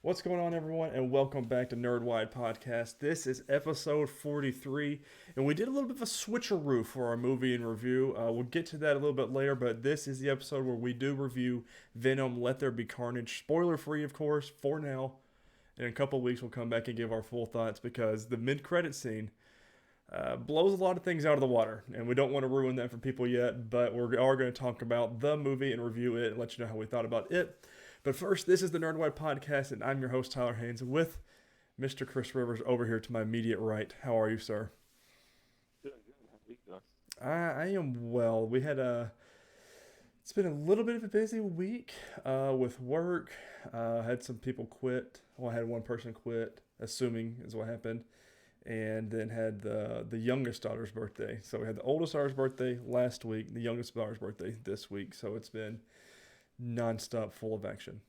What's going on, everyone, and welcome back to NerdWide Podcast. This is episode 43, and we did a little bit of a switcheroo for our movie and review. We'll get to that a little bit later, but this is the episode where we do review Venom, Let There Be Carnage. Spoiler free, of course, for now. In a couple of weeks, we'll come back and give our full thoughts because the mid credit scene blows a lot of things out of the water, and we don't want to ruin that for people yet, but we are going to talk about the movie and review it and let you know how we thought about it. But first, this is the NerdWide Podcast, and I'm your host, Tyler Haynes, with Mr. Chris Rivers over here to my immediate right. How are you, sir? Doing good. How are you doing? I am well. It's been a little bit of a busy week with work. Had some people quit. Well, I had one person quit, assuming is what happened. And then had the youngest daughter's birthday. So we had the oldest daughter's birthday last week, the youngest daughter's birthday this week. So it's been nonstop full of action.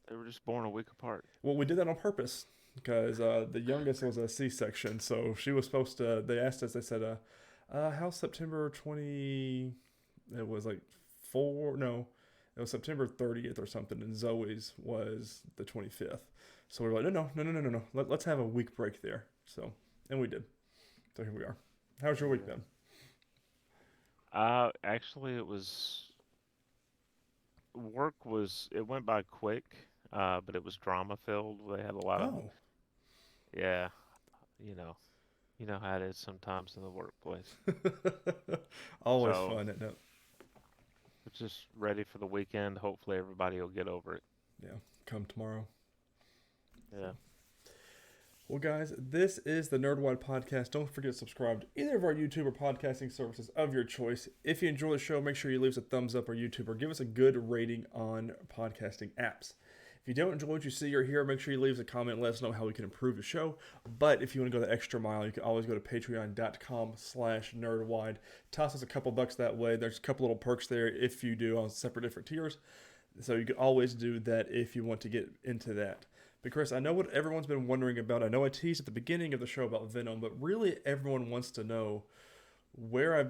They were just born a week apart. Well, we did that on purpose because the youngest was a C-section, so she was supposed to. They asked us. They said, "How's September 20?" It was like four. No, it was September 30th or something, and Zoe's was the 25th. So we were like, no. Let's have a week break there. So, and we did. So here we are. How's your week Yeah. been? Actually, it went by quick, but it was drama filled. They had a lot of, Oh, yeah, you know, you know how it is sometimes in the workplace. always So fun, isn't it? we're just ready for the weekend. Hopefully, everybody will get over it. Yeah, come tomorrow. So. Yeah. Well, guys, this is the NerdWide Podcast. Don't forget to subscribe to either of our YouTube or podcasting services of your choice. If you enjoy the show, make sure you leave us a thumbs up on YouTube or give us a good rating on podcasting apps. If you don't enjoy what you see or hear, make sure you leave us a comment and let us know how we can improve the show. But if you want to go the extra mile, you can always go to patreon.com/nerdwide. Toss us a couple bucks that way. There's a couple little perks there if you do on separate different tiers. So you can always do that if you want to get into that. But Chris, I know what everyone's been wondering about. I know I teased at the beginning of the show about Venom, but really everyone wants to know where I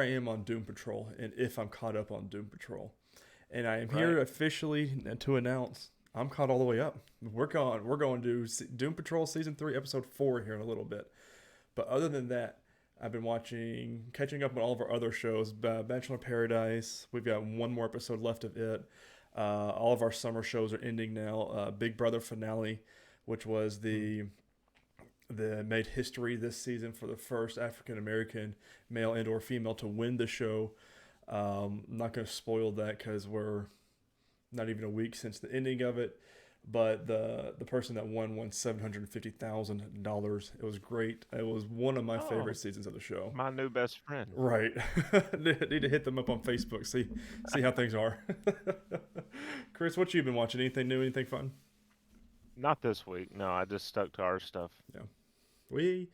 am on Doom Patrol, and if I'm caught up on Doom Patrol. And I am here Right. officially to announce I'm caught all the way up. We're going to Doom Patrol season 3, episode 4 here in a little bit. But other than that, I've been catching up on all of our other shows. Bachelor in Paradise. We've got one more episode left of it. All of our summer shows are ending now. Big Brother finale, which was Mm. the made history this season for the first African American male and or female to win the show. I'm not going to spoil that because we're not even a week since the ending of it. But the person that won $750,000. It was great. It was one of my favorite Oh, seasons of the show. my new best friend. Right. Need to hit them up on Facebook. See how things are. Chris, what you been watching? Anything new? Anything fun? Not this week. No, I just stuck to our stuff. Yeah. We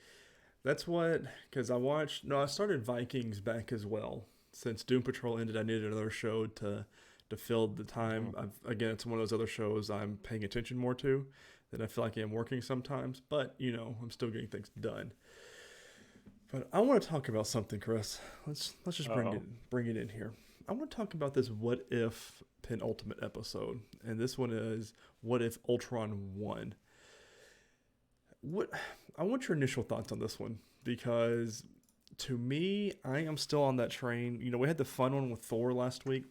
that's what because I watched no, I started Vikings back as well. Since Doom Patrol ended, I needed another show to fill the time. Hmm. Again, it's one of those other shows I'm paying attention more to that I feel like I am working sometimes, but I'm still getting things done. But I want to talk about something, Chris. Let's just Uh-oh. bring it in here. I want to talk about this what if penultimate episode, and this one is what if Ultron won. What I want your initial thoughts on this one because to me, I am still on that train. We had the fun one with Thor last week,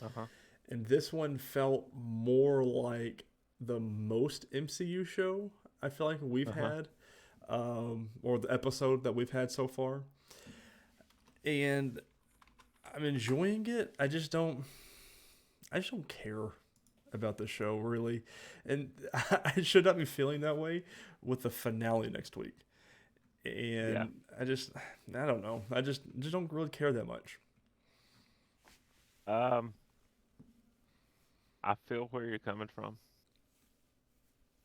Uh-huh. and this one felt more like the most MCU show I feel like we've Uh-huh. had, or the episode that we've had so far. And I'm enjoying it. I just don't care about the show really, and I should not be feeling that way with the finale next week. Yeah. And I don't know. I just don't really care that much. Um, I feel where you're coming from.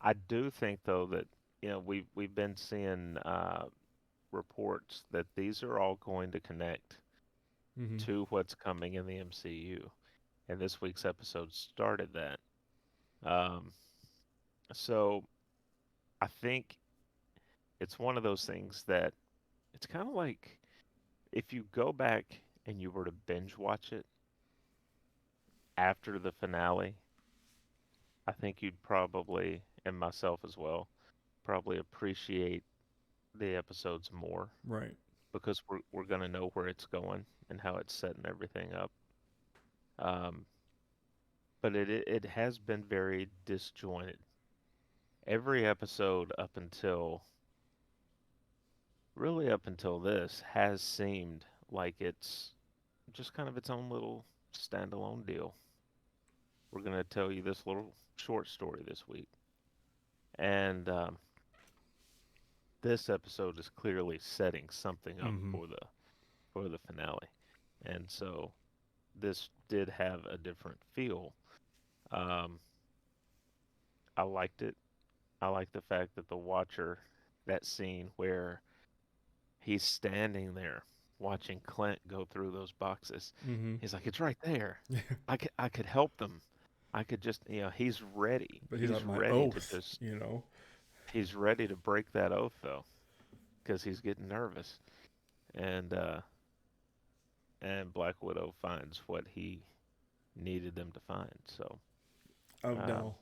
I do think though that we've been seeing reports that these are all going to connect Hmm. to what's coming in the MCU, and this week's episode started that. Um, so I think it's one of those things that it's kind of like if you go back and you were to binge watch it after the finale, I think you'd probably, and myself as well, probably appreciate the episodes more Right. because we're gonna know where it's going and how it's setting everything up. Um, but it has been very disjointed. Every episode up until really up until this has seemed like it's just kind of its own little standalone deal. We're gonna tell you this little short story this week, and this episode is clearly setting something up Mm-hmm. for the finale, and so this did have a different feel. Um, I liked it. I like the fact that the Watcher, that scene where he's standing there watching Clint go through those boxes. Mm-hmm. He's like, "It's right there. I could help them. I could just, he's ready. But he's He's like my ready to oath, just you know. he's ready to break that oath though, because he's getting nervous." And Black Widow finds what he needed them to find. So, Oh um, no,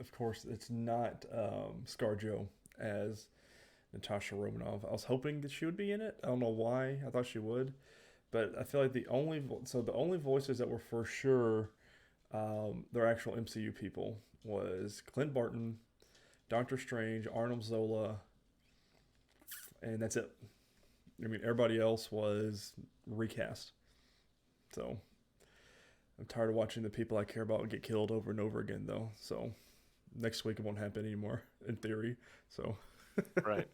of course it's not ScarJo as Natasha Romanoff. I was hoping that she would be in it. I don't know why. I thought she would, but I feel like the only voices that were for sure their actual MCU people was Clint Barton, Doctor Strange, Arnold Zola, and that's it. I mean, everybody else was recast. So I'm tired of watching the people I care about get killed over and over again, though. So next week it won't happen anymore, in theory. So right,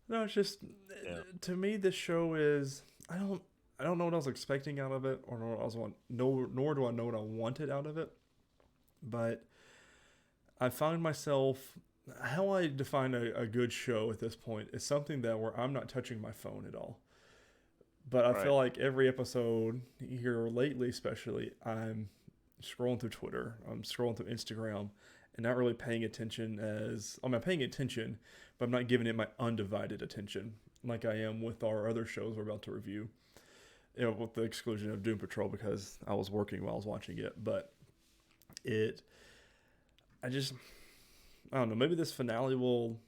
no, it's just yeah, to me this show is I don't know what I was expecting out of it, or nor, I was want, nor do I know what I wanted out of it. But I found myself how I define a good show at this point is something that where I'm not touching my phone at all. But I right. feel like every episode here lately, especially, I'm scrolling through Twitter, I'm scrolling through Instagram, and not really paying attention I'm paying attention, but I'm not giving it my undivided attention like I am with our other shows we're about to review. You know, with the exclusion of Doom Patrol because I was working while I was watching it. But it, I just, I don't know. Maybe this finale will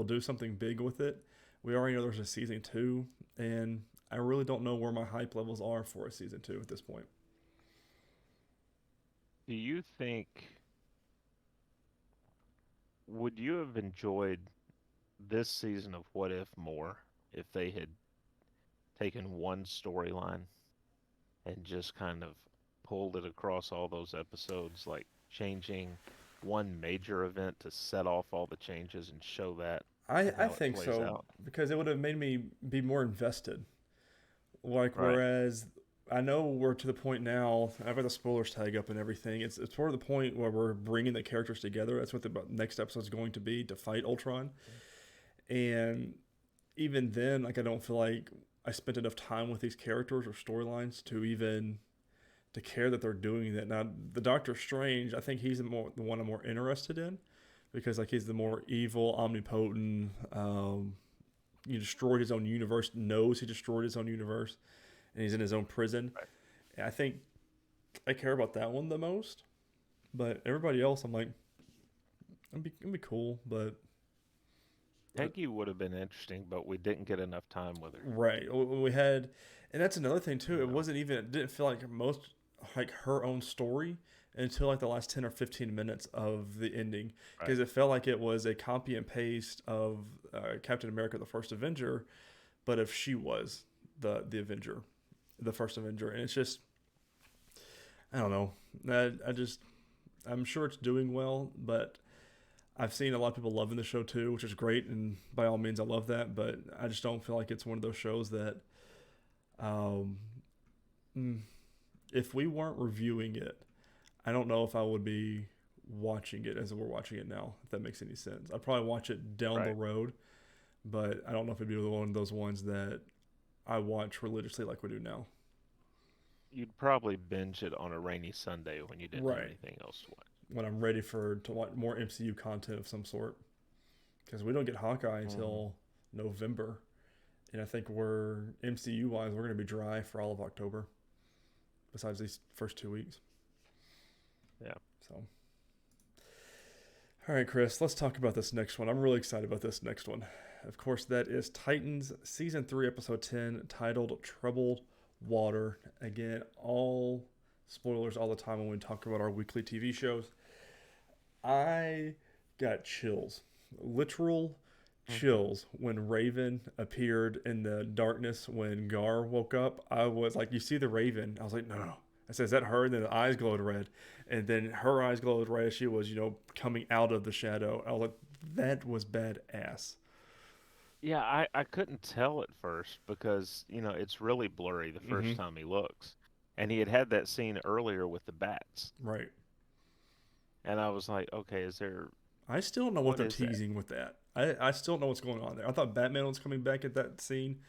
do something big with it. We already know there's a season two, and I really don't know where my hype levels are for a season two at this point. Do you think would you have enjoyed this season of What If more if they had taken one storyline and just kind of pulled it across all those episodes, like changing one major event to set off all the changes and show that and I how it think plays so out? because it would have made me be more invested. Like Right, whereas I know we're to the point now. I've got the spoilers tag up and everything. It's sort of the point where we're bringing the characters together. That's what the next episode is going to be to fight Ultron. And even then, like I don't feel like I spent enough time with these characters or storylines to even to care that they're doing that. Now the Doctor Strange, I think he's the one I'm more interested in because like he's the more evil, omnipotent. He destroyed his own universe. Knows he destroyed his own universe, and he's in his own prison. right. And I think I care about that one the most. But everybody else, I'm like, it'd be cool, but Peggy would have been interesting, but we didn't get enough time with her. right. We had, and that's another thing too. You It know, wasn't even. It didn't feel like most like her own story until like the last 10 or 15 minutes of the ending, right? because it felt like it was a copy and paste of Captain America: The First Avenger, but if she was the Avenger, the first Avenger, and it's just I don't know. I just I'm sure it's doing well, but I've seen a lot of people loving the show too, which is great, and by all means, I love that. But I just don't feel like it's one of those shows that, um, mm, if we weren't reviewing it, I don't know if I would be watching it as we're watching it now. If that makes any sense, I'd probably watch it down the Right. road, but I don't know if it'd be one of those ones that I watch religiously like we do now. You'd probably binge it on a rainy Sunday when you didn't have Right. anything else to watch. When I'm ready for to watch more MCU content of some sort, because we don't get Hawkeye Hmm. until November. And I think we're MCU wise, we're going to be dry for all of October, besides these first 2 weeks. Yeah. So, All right, Chris, let's talk about this next one. I'm really excited about this next one. Of course, that is Titans Season 3, Episode 10, titled Troubled Water. Again, all spoilers all the time when we talk about our weekly TV shows. I got chills, literal Hmm. chills when Raven appeared in the darkness when Gar woke up. I was like, you see the Raven? I was like, no, no, no. I said, is that her? And then the eyes glowed red. And then her eyes glowed red as she was, coming out of the shadow. I was like, that was badass. Yeah, I couldn't tell at first because, it's really blurry the Mm-hmm. first time he looks. And he had that scene earlier with the bats. Right. And I was like, okay, is there, I still don't know what what they're is that? teasing with that. I still don't know what's going on there. I thought Batman was coming back at that scene,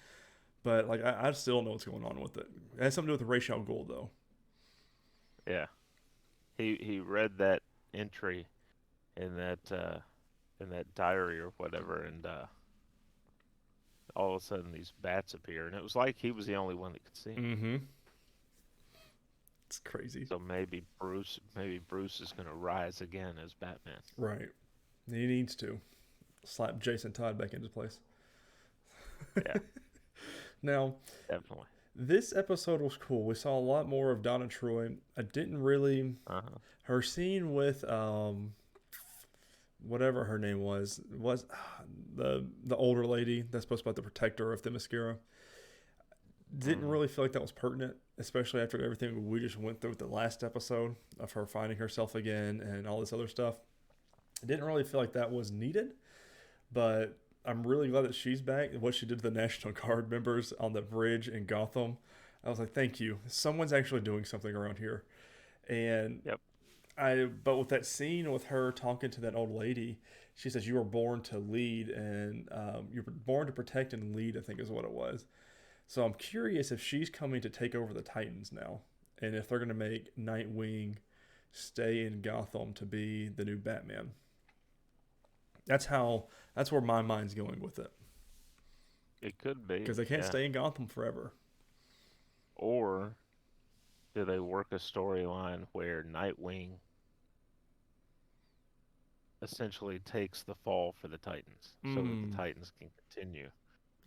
but like I still don't know what's going on with it. It has something to do with Ra's al Ghul, though. Yeah. He read that entry in that diary or whatever, and all of a sudden these bats appear, and it was like he was the only one that could see them. Mm-hmm. It's crazy. So maybe Bruce is gonna rise again as Batman. Right. He needs to slap Jason Todd back into place. Yeah, Now, definitely. this episode was cool. We saw a lot more of Donna Troy. I didn't really Uh-huh. her scene with whatever her name was the older lady that's supposed to be the protector of Themyscira. Didn't Hmm. really feel like that was pertinent, especially after everything we just went through with the last episode of her finding herself again and all this other stuff. Didn't really feel like that was needed, but I'm really glad that she's back. What she did to the National Guard members on the bridge in Gotham, I was like, thank you. Someone's actually doing something around here. And Yep. but with that scene with her talking to that old lady, she says, "You were born to lead, and you were born to protect and lead." I think is what it was. So I'm curious if she's coming to take over the Titans now, and if they're going to make Nightwing stay in Gotham to be the new Batman. That's where my mind's going with it, It could because be. they can't Yeah. stay in Gotham forever. Or do they work a storyline where Nightwing essentially takes the fall for the Titans so that the Mm. Titans can continue?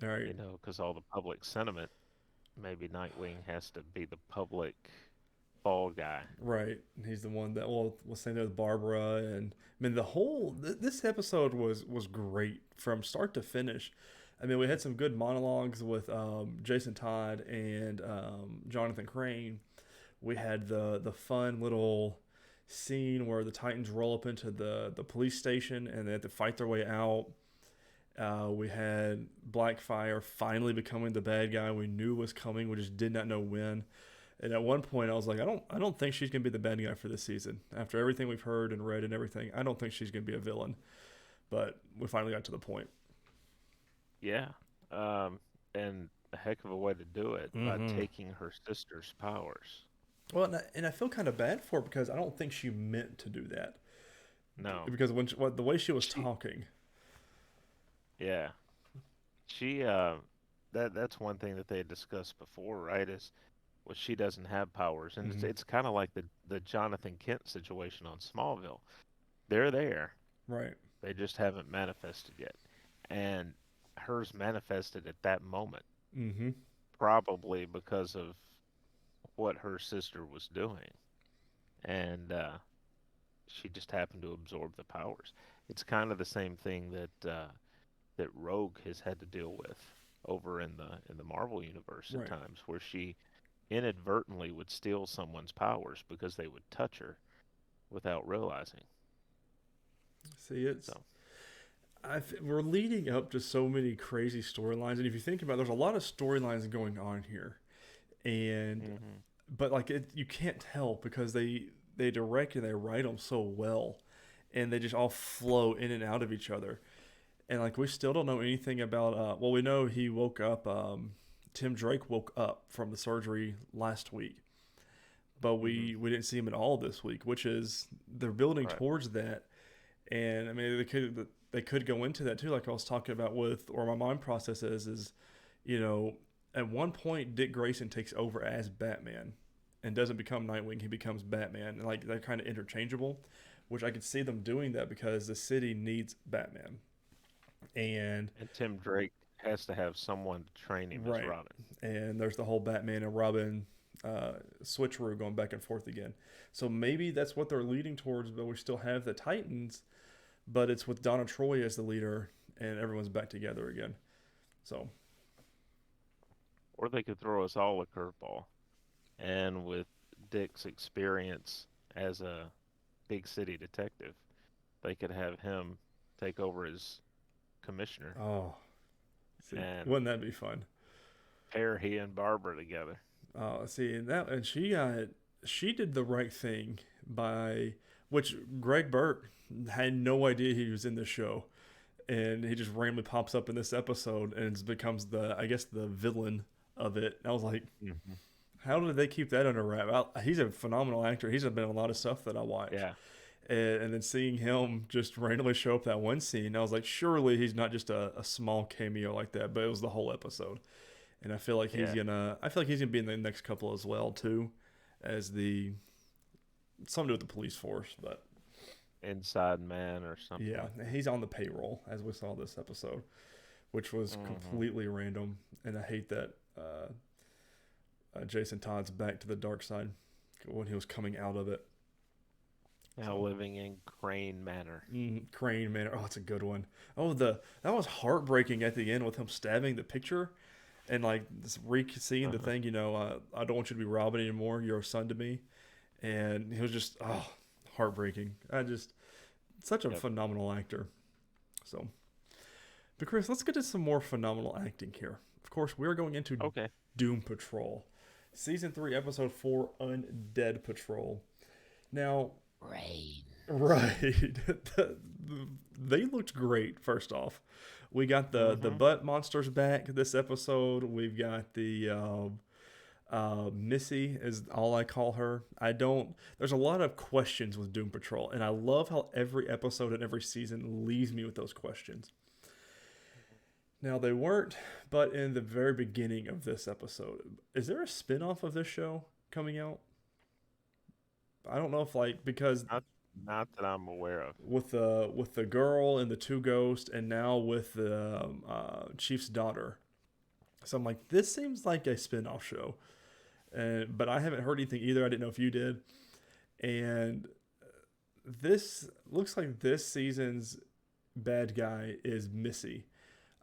All right. Because all the public sentiment, maybe Nightwing has to be the public fall guy. Right. He's the one that was saying there with Barbara, and I mean the whole this episode was great from start to finish. I mean we had some good monologues with Jason Todd and Jonathan Crane. We had the fun little scene where the Titans roll up into the police station and they have to fight their way out. We had Blackfire finally becoming the bad guy we knew was coming. We just did not know when. And at one point, I was like, I don't think she's gonna be the bad guy for this season. After everything we've heard and read and everything, I don't think she's gonna be a villain. But we finally got to the point. Yeah. And a heck of a way to do it by Mm-hmm. taking her sister's powers. Well, and I feel kind of bad for her because I don't think she meant to do that. No. Because the way she was She talking, yeah. She that's one thing that they had discussed before, right? Is well, she doesn't have powers, and it's mm-hmm. it's kind of like the Jonathan Kent situation on Smallville. They're there, Right? they just haven't manifested yet, and hers manifested at that moment, Mm-hmm. probably because of what her sister was doing, and she just happened to absorb the powers. It's kind of the same thing that Rogue has had to deal with over in the Marvel universe at Right. times, where she inadvertently would steal someone's powers because they would touch her without realizing. See, So, we're leading up to so many crazy storylines, and if you think about it, there's a lot of storylines going on here, and hmm but like you can't tell because they direct and they write them so well, and they just all flow in and out of each other. And like we still don't know anything about. Well, we know he woke up. Tim Drake woke up from the surgery last week, but hmm we didn't see him at all this week, which is they're building right, towards that. And I mean they could go into that too, like I was talking about with, or my mind process is you know at one point Dick Grayson takes over as Batman and doesn't become Nightwing, he becomes Batman, and like they're kind of interchangeable. which I could see them doing that because the city needs Batman. And And Tim Drake has to have someone to train him as right, Robin. and there's the whole Batman and Robin switcheroo going back and forth again. So maybe that's what they're leading towards, but we still have the Titans, but it's with Donna Troy as the leader, and everyone's back together again. So Or they could throw us all a curveball. And with Dick's experience as a big city detective, they could have him take over as commissioner oh, see, and wouldn't that be fun? pair he and Barbara together. See, and she did the right thing by which Greg Burt had no idea he was in this show, and he just randomly pops up in this episode and becomes the I guess the villain of it. And I was like, Hmm. how did they keep that under wrap? He's a phenomenal actor. He's been in a lot of stuff that I watch. Yeah, And then seeing him just randomly show up that one scene, I was like, surely he's not just a small cameo like that, but it was the whole episode. And yeah. I feel like he's gonna be in the next couple as well too, as the something to do with the police force. But Inside Man or something yeah, like that. he's on the payroll as we saw this episode, which was Hmm. completely random. And I hate that Jason Todd's back to the dark side when he was coming out of it. Now So living in Crane Manor. Crane Manor. Oh, it's a good one. Oh, the that was heartbreaking at the end with him stabbing the picture, and like this seeing the Uh-huh. thing. I don't want you to be Robin anymore. You're a son to me, and he was just heartbreaking. I just such a Yep. phenomenal actor. So, but Chris, let's get to some more phenomenal acting here. Of course, we're going into Okay. Doom Patrol, season 3, episode 4, Undead Patrol. Now, Rain. right. They looked great, first off. We got the Hmm. butt monsters back this episode. We've got the Missy is all I call her. I don't. There's a lot of questions with Doom Patrol, and I love how every episode and every season leaves me with those questions. Now they weren't, but in the very beginning of this episode, is there a spin-off of this show coming out? I don't know if like because Not, not that I'm aware of. with the girl and the two ghosts, and now with the chief's daughter. So I'm like, this seems like a spin-off show, and but I haven't heard anything either. I didn't know if you did, and this looks like this season's bad guy is Missy.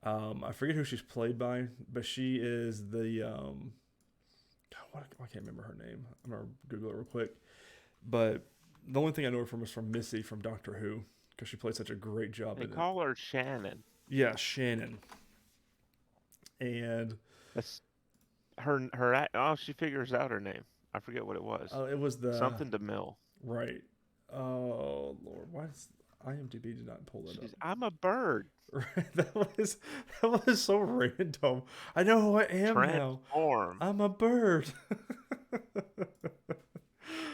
I forget who she's played by, but she is the I can't remember her name. I'm gonna Google it real quick. But the only thing I know her from is from Missy from Doctor Who because she played such a great job They in it. call her Shannon. Yeah, Shannon. And That's oh, she figures out her name. I forget what it was. it was the Something to Mill. right. Oh Lord, why does IMDb did not pull that up? I'm a bird. Right, that was so random. I know who I am now. Transform. I'm a bird.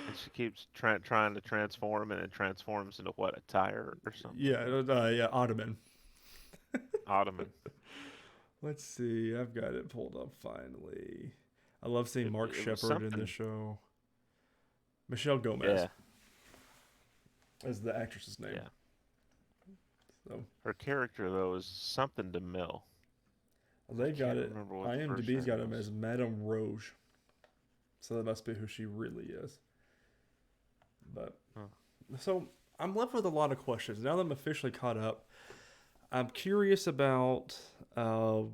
And she keeps trying to transform, and it transforms into what, a tire or something? Yeah, yeah, Ottoman. Ottoman. Let's see. I've got it pulled up finally. I love seeing It, Mark it was Shepard in something. this show. Michelle Gomez Yeah, is the actress's name. yeah. So Her character though is something to Mill. they I got can't it. remember what the first IMDb's got name him was. as Madame Rouge. So that must be who she really is. But Huh. so I'm left with a lot of questions. Now that I'm officially caught up, I'm curious about. I'm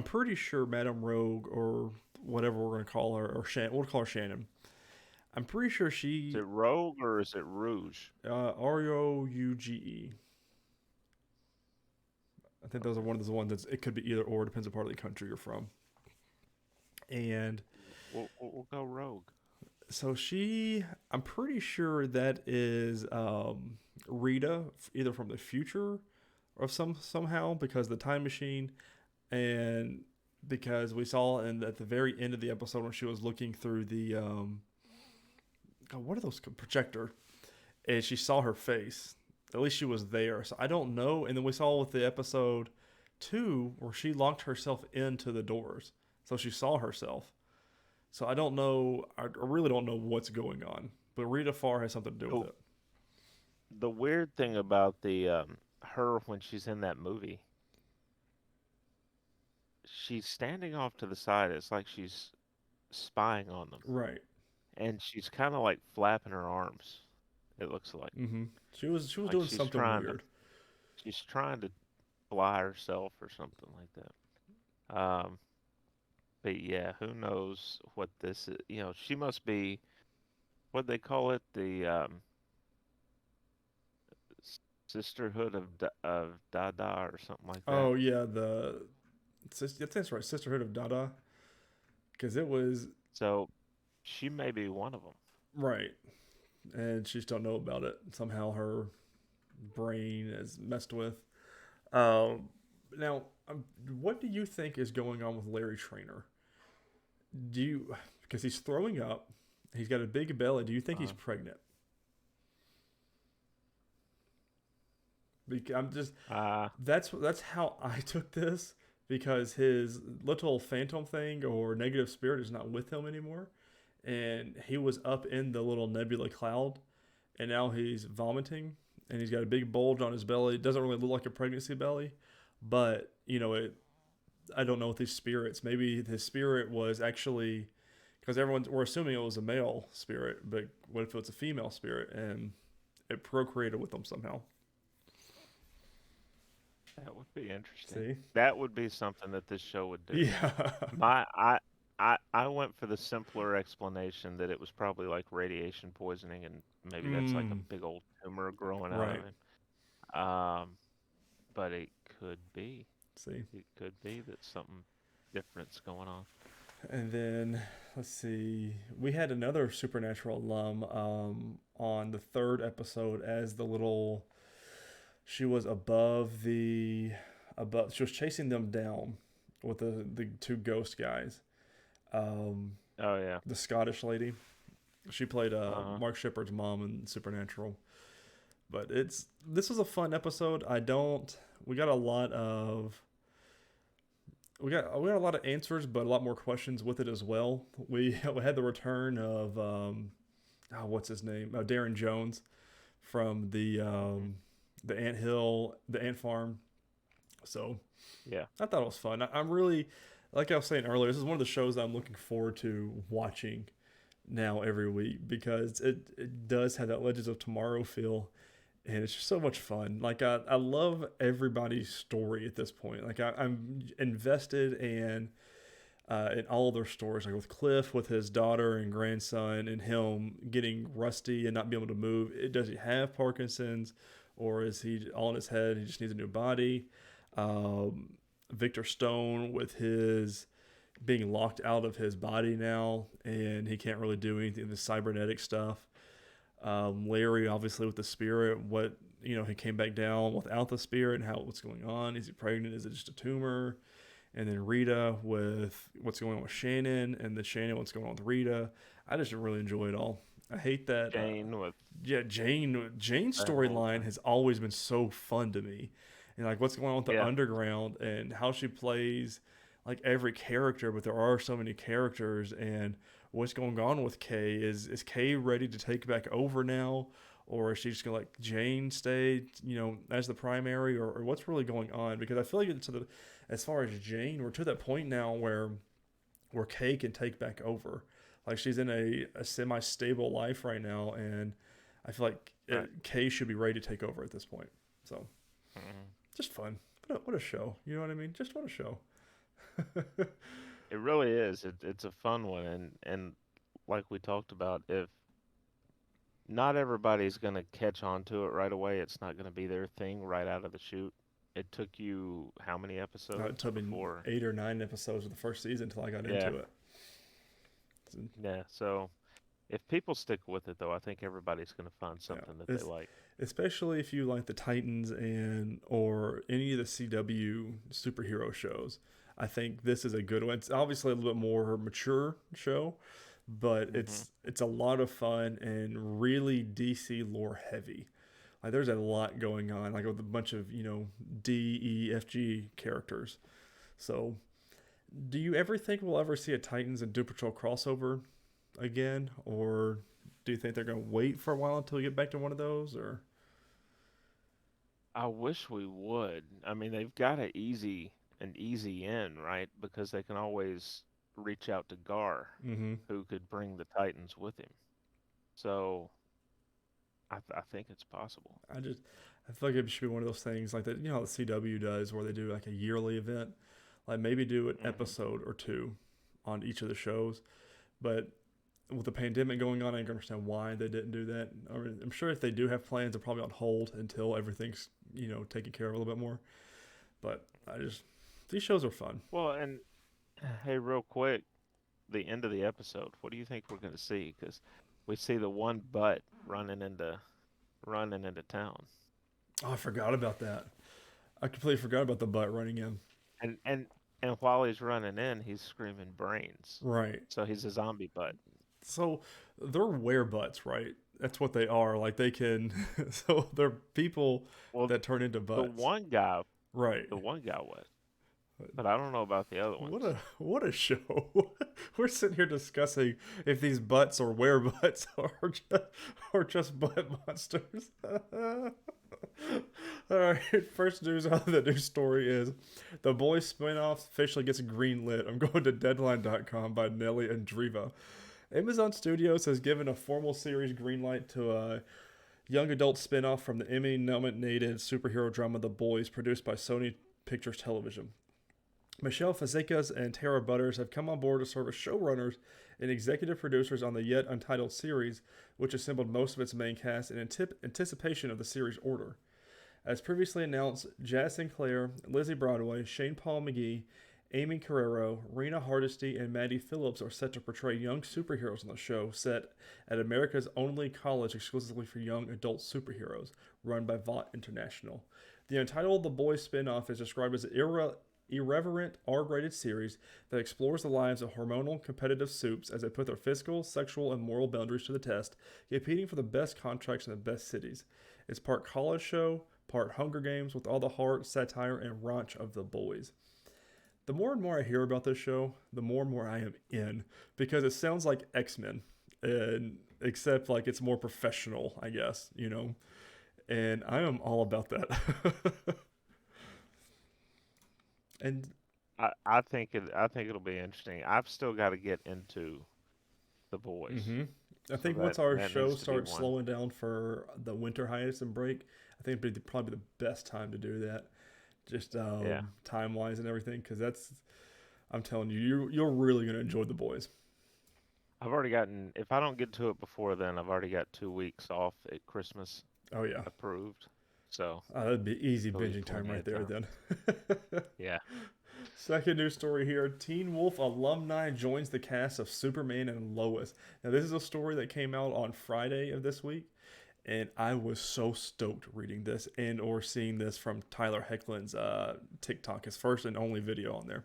pretty sure Madame Rogue or whatever we're gonna call her, or we'll call her Shannon. I'm pretty sure Is she it Rogue or is it Rouge? Rouge. I think those are Okay. one of the ones it could be either or, depends on part of the country you're from. And We'll go Rogue. so I'm pretty sure that is Rita, either from the future or somehow because the time machine, and because we saw at the very end of the episode when she was looking through the God, what are those projector, and she saw her face. At least she was there. So I don't know. And then we saw with the episode 2 where she locked herself into the doors, so she saw herself. So I don't know. I really don't know what's going on. But Rita Farr has something to do with Oh, it. the weird thing about the her when she's in that movie, she's standing off to the side. It's like she's spying on them, Right. and she's kind of like flapping her arms. It looks Mm-hmm. She was like doing something weird. she's trying to fly herself or something like that. But yeah, who knows what this is? You know, she must be what they call it, the Sisterhood of Dada or something like that. Oh yeah, that's right, Sisterhood of Dada, because it was So she may be one of them. right, and she just don't know about it. Somehow her brain is messed with. Um, now, what do you think is going on with Larry Trainer? Do you because he's throwing up, he's got a big belly. Do you think he's Uh, pregnant? Because I'm just uh, that's how I took this because his little phantom thing or negative spirit is not with him anymore, and he was up in the little nebula cloud, and now he's vomiting, and he's got a big bulge on his belly. It doesn't really look like a pregnancy belly, but it. I don't know with these spirits. Maybe his spirit was actually because we're assuming it was a male spirit, but what if it's a female spirit and it procreated with them somehow? that would be interesting. See? That would be something that this show would do. Yeah. My I went for the simpler explanation that it was probably like radiation poisoning and maybe that's like a Mm, big old tumor growing out of right. him. But it could be. See. It could be that something different's going on. And then let's see. We had another supernatural alum on the third episode as the little. She was above. She was chasing them down with the two ghost guys. Um, Oh yeah. the Scottish lady. She played Uh-huh. Mark Shepard's mom in Supernatural. But this was a fun episode. I don't. We got a lot of we got a lot of answers, but a lot more questions with it as well. We had the return of what's his name? Darren Jones from Hmm. the Ant Hill, the Ant Farm. So Yeah. I thought it was fun. I'm really like I was saying earlier. This is one of the shows that I'm looking forward to watching now every week because it does have that Legends of Tomorrow feel, and it's just so much fun. Like I love everybody's story at this point. Like I'm invested in all of their stories. Like with Cliff, with his daughter and grandson, and him getting rusty and not being able to move. Does he have Parkinson's, or is he all in his head? He just needs a new body. Um, Victor Stone with his being locked out of his body now, and he can't really do anything. The cybernetic stuff. Larry, obviously, with the spirit, what he came back down without the spirit, and what's going on? Is he pregnant? Is it just a tumor? And then Rita with what's going on with Shannon, and then Shannon what's going on with Rita. I just really enjoy it all. I hate that. Jane with Yeah, Jane's that whole storyline thing. has always been so fun to me, and like what's going on with the Yeah. underground and how she plays like every character, but there are so many characters and what's going on with Kay. Is Kay ready to take back over now, or is she just gonna let Jane stay, as the primary, or what's really going on? Because I feel like as far as Jane, we're to that point now where Kay can take back over. Like she's in a semi stable life right now, and I feel like Right. Kay should be ready to take over at this point. So Hmm. just fun. What a show. You know what I mean? Just what a show. It really is. It's a fun one, and like we talked about, if not everybody's gonna catch on to it right away, it's not gonna be their thing right out of the chute. It took you how many It episodes took me before? 8 or 9 episodes of the first season until I got Yeah. into it. So, Yeah. So if people stick with it, though, I think everybody's gonna find yeah, something that they like. especially if you like the Titans and or any of the CW superhero shows. I think this is a good one. It's obviously a little bit more mature show, but Hmm. it's a lot of fun and really DC lore heavy. Like there's a lot going on, like with a bunch of DEFG characters. So, do you ever think we'll ever see a Titans and Doom Patrol crossover again, or do you think they're gonna wait for a while until we get back to one of those, or? I wish we would. I mean, they've got an easy in, right? Because they can always reach out to Gar, Mm-hmm. who could bring the Titans with him. So I think it's possible. I feel like it should be one of those things like that. You know how the CW does, where they do like a yearly event, like maybe do an Hmm. episode or two on each of the shows. But with the pandemic going on, I can understand why they didn't do that. I mean, I'm sure if they do have plans, they're probably on hold until everything's taken care of a little bit more. But these shows are fun. Well, and hey, real quick, the end of the episode. What do you think we're going to see? Because we see the one butt running into town, Oh, I forgot about that. I completely forgot about the butt running in. and and and while he's running in, he's screaming brains. Right. So he's a zombie butt. So they're werebutts, right? That's what they are. Like they can. So they're people Well, that turn into the butts. one guy, Right. the one guy was, but I don't know about the other ones. What a show. We're sitting here discussing if these butts or werebutts are just butt monsters. All right, first news out of the news story is the Boys spinoff officially gets greenlit. I'm going to Deadline.com by Nelly and Driva. Amazon Studios has given a formal series greenlight to a young adult spinoff from the Emmy-nominated superhero drama The Boys, produced by Sony Pictures Television. Michelle Fazekas and Tara Butters have come on board to serve as showrunners and executive producers on the yet untitled series, which assembled most of its main cast in anticipation of the series' order. As previously announced, Jazz Sinclair, Lizzie Broadway, Shane Paul McGee, Amy Carrero, Rena Hardesty, and Maddie Phillips are set to portray young superheroes on the show, set at America's only college exclusively for young adult superheroes, run by Vought International. The Untitled The Boys spin-off is described as an irreverent R-rated series that explores the lives of hormonal competitive soups as they put their physical, sexual, and moral boundaries to the test, competing for the best contracts in the best cities. It's part college show, part Hunger Games with all the heart, satire, and raunch of The Boys. The more and more I hear about this show, the more and more I am in because it sounds like X-Men, and except like it's more professional, I guess. And I am all about that. And I think it'll be interesting. I've still got to get into the boys, hmm I so think once our that show needs to be starts one. slowing down for the winter hiatus and break, I think it'd be probably the best time to do that, just Yeah, time wise and everything. Because I'm telling you, you're really gonna enjoy the boys. I've already gotten. If I don't get to it before then, I've already got 2 weeks off at Christmas Oh yeah, approved. So that'd be easy there'll be binging time plenty right of there time. then. Yeah. Second news story here: Teen Wolf alumni joins the cast of Superman and Lois. Now this is a story that came out on Friday of this week, and I was so stoked reading this and or seeing this from Tyler Hecklin's TikTok, his first and only video on there.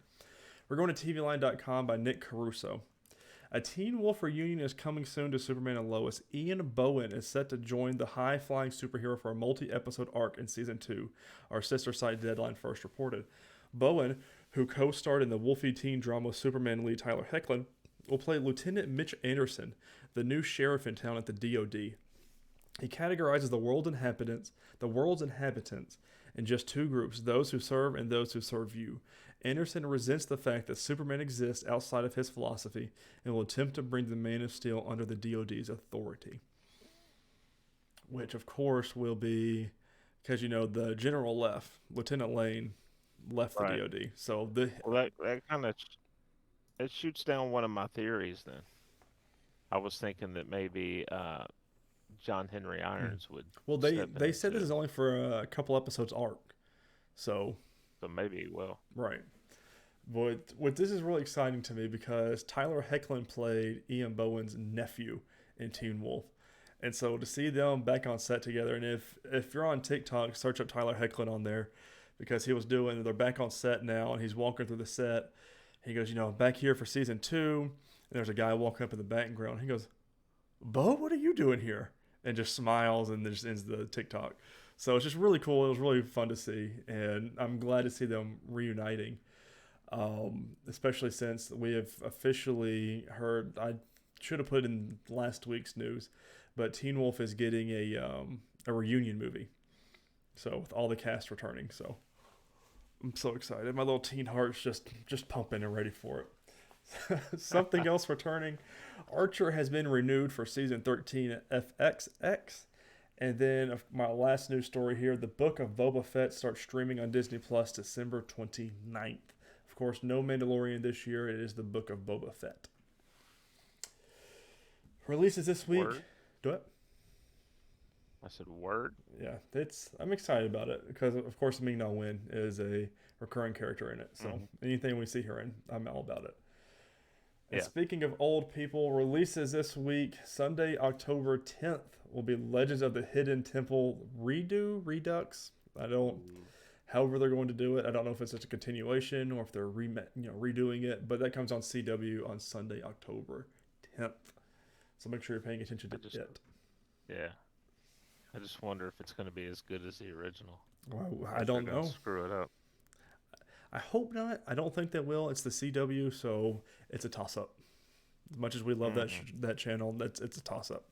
We're going to TVLine.com by Nick Caruso. A Teen Wolf reunion is coming soon to Superman and Lois. Ian Bohen is set to join the high flying superhero for a multi episode arc in season 2, our sister site Deadline first reported. Bowen, who co starred in the Wolfie teen drama Superman lead Tyler Hoechlin, will play Lieutenant Mitch Anderson, the new sheriff in town at the DoD. He categorizes the world's inhabitants in just two groups, those who serve and those who serve you. Anderson resents the fact that Superman exists outside of his philosophy and will attempt to bring the Man of Steel under the DoD's authority. Which, of course, will be because, the general left, Lieutenant Lane left the Right. DoD. So the Well, that kind of it shoots down one of my theories. Then I was thinking that maybe John Henry hmm. Irons would well, they step in they said this into, is only for a couple episodes arc. So so maybe he will. right. What this is really exciting to me because Tyler Hoechlin played Ian Bowen's nephew in Teen Wolf, and so to see them back on set together, and if you're on TikTok, search up Tyler Hoechlin on there, because he was doing they're back on set now, and he's walking through the set. He goes, back here for season 2, and there's a guy walking up in the background. He goes, Bo, what are you doing here? And just smiles and just ends the TikTok. So it's just really cool. It was really fun to see, and I'm glad to see them reuniting, especially since we have officially heard. I should have put in last week's news, but Teen Wolf is getting a reunion movie, So with all the cast returning, so I'm so excited. My little teen heart's just pumping and ready for it. Something else returning. Archer has been renewed for season 13 at FXX. And then my last news story here, the Book of Boba Fett starts streaming on Disney Plus December 29th. Of course, no Mandalorian this year. It is the Book of Boba Fett. Releases this week. Word. Do it. I said word. Yeah, I'm excited about it because of course Ming Na Wen is a recurring character in it. So anything we see her in, I'm all about it. And Yeah. speaking of old people, releases this week, Sunday, October 10th, will be Legends of the Hidden Temple Redux. I don't, however they're going to do it. I don't know if it's just a continuation or if they're redoing it, but that comes on CW on Sunday, October 10th. So make sure you're paying attention to it. Yeah. I just wonder if it's going to be as good as the original. Well, I don't know. Screw it up. I hope not. I don't think they will. It's the CW, so it's a toss-up. As much as we love that channel, it's a toss-up.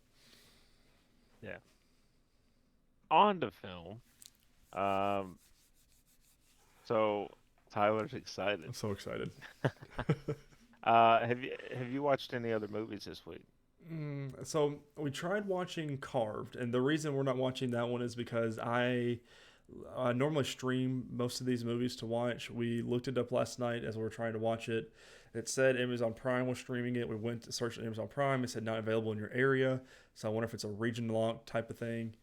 Yeah. On to film. So Tyler's excited. I'm so excited. Have you watched any other movies this week? So we tried watching Carved, and the reason we're not watching that one is because I normally stream most of these movies to watch. We looked it up last night as we were trying to watch it. It said Amazon Prime was streaming it. We went to search Amazon Prime. It said not available in your area. So I wonder if it's a region lock type of thing.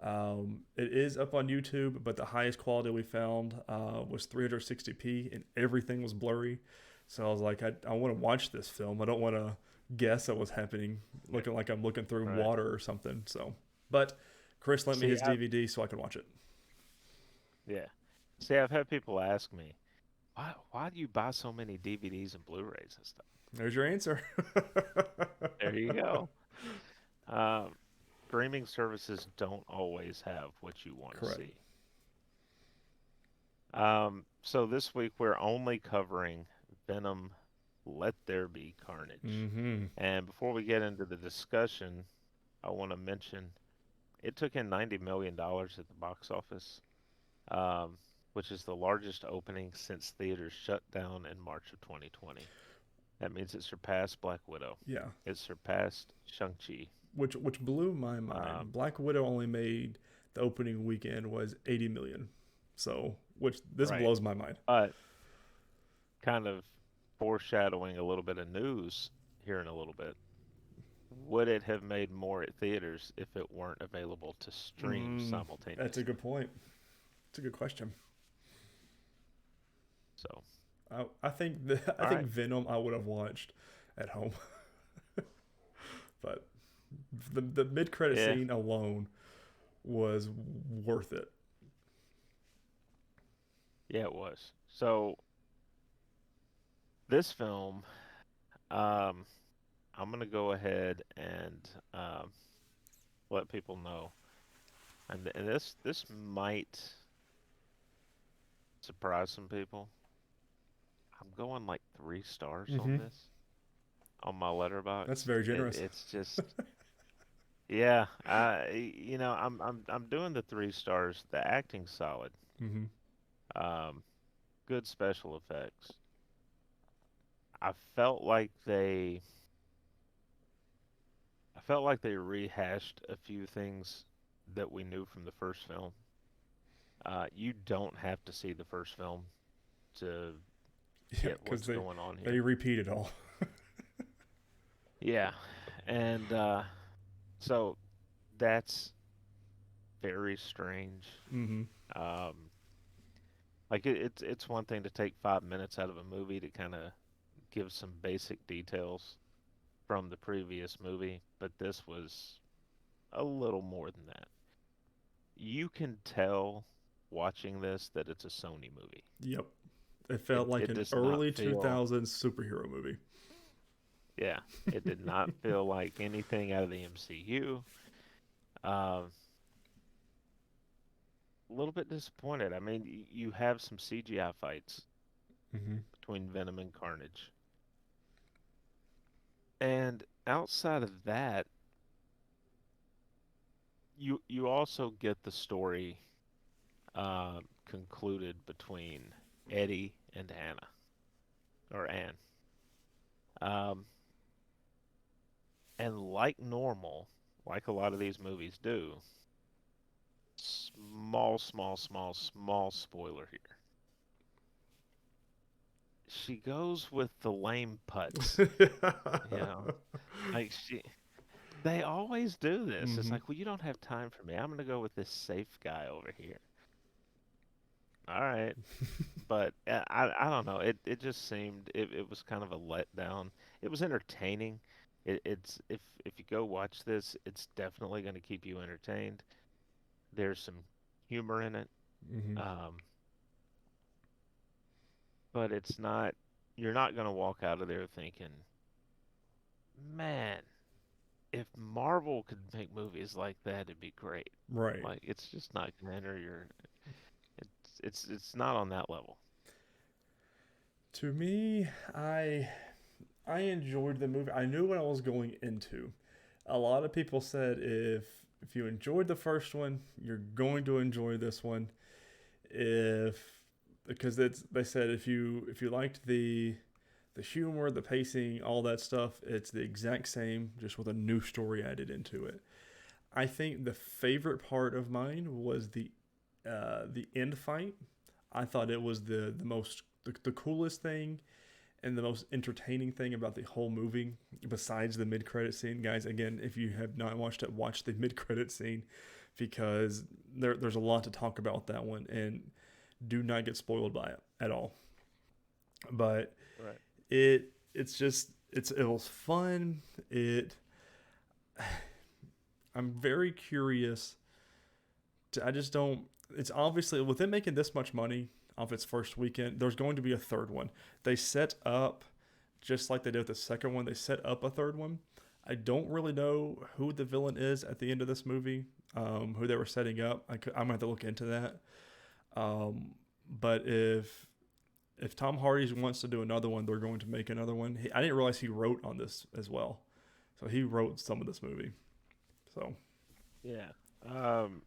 It is up on YouTube, but the highest quality we found was 360p, and everything was blurry. So I was like, I want to watch this film. I don't want to guess at what's happening, looking like I'm looking through water or something. So, but Chris lent me his DVD so I could watch it. Yeah. See, I've had people ask me, why do you buy so many DVDs and Blu-rays and stuff? There's your answer. There you go. Streaming services don't always have what you want to see. So this week we're only covering Venom, Let There Be Carnage. And before we get into the discussion, I want to mention it took in $90 million at the box office, which is the largest opening since theaters shut down in March of 2020. That means it surpassed Black Widow. Yeah. It surpassed Shang-Chi. Which blew my mind. Black Widow only made the opening weekend was 80 million. So, this blows my mind. But kind of foreshadowing a little bit of news here in a little bit. Would it have made more at theaters if it weren't available to stream simultaneously? That's a good point. It's a good question. So, I think Venom I would have watched at home, but the mid credit scene alone was worth it. Yeah, it was. So this film, I'm gonna go ahead and let people know, and this might surprise some people. I'm going like 3 stars on this on my letterbox. That's very generous. It's just, yeah. I'm doing the 3 stars. The acting's solid. Good special effects. I felt like they rehashed a few things that we knew from the first film. You don't have to see the first film to get what's going on here. They repeat it all. Yeah, and so that's very strange. Like it's one thing to take 5 minutes out of a movie to kind of give some basic details from the previous movie, but this was a little more than that. You can tell watching this that it's a Sony movie. Yep. It felt like an early 2000s superhero movie. Yeah, it did not feel like anything out of the MCU. A little bit disappointed. I mean, you have some CGI fights between Venom and Carnage. And outside of that, you also get the story concluded between Eddie and Anna, or Anne. Um, and like normal, like a lot of these movies do, small spoiler here. She goes with the lame putts, you know, like they always do this. It's Hmm. like, well, you don't have time for me. I'm gonna go with this safe guy over here. All right, but I don't know. It just seemed it was kind of a letdown. It was entertaining. It's if you go watch this, it's definitely going to keep you entertained. There's some humor in it, Hmm. um, but it's not. You're not going to walk out of there thinking, man, if Marvel could make movies like that, it'd be great. Right. Like it's just not going to enter your. It's not on that level. To me, I enjoyed the movie. I knew what I was going into. A lot of people said if you enjoyed the first one, you're going to enjoy this one. If because they said if you liked the humor, the pacing, all that stuff, it's the exact same, just with a new story added into it. I think the favorite part of mine was the end fight. I thought it was the most the coolest thing and the most entertaining thing about the whole movie, besides the mid credit scene. Guys, again, if you have not watched it, watch the mid credit scene because there's a lot to talk about with that one, and do not get spoiled by it at all. But Right. it's just it was fun. It I'm very curious. I just don't. It's obviously with it making this much money off its first weekend. There's going to be a third one. They set up just like they did with the second one. They set up a third one. I don't really know who the villain is at the end of this movie. Who they were setting up. I'm gonna have to look into that. Um, but if Tom Hardy wants to do another one, they're going to make another one. I didn't realize he wrote on this as well, so he wrote some of this movie. So, Yeah. Um,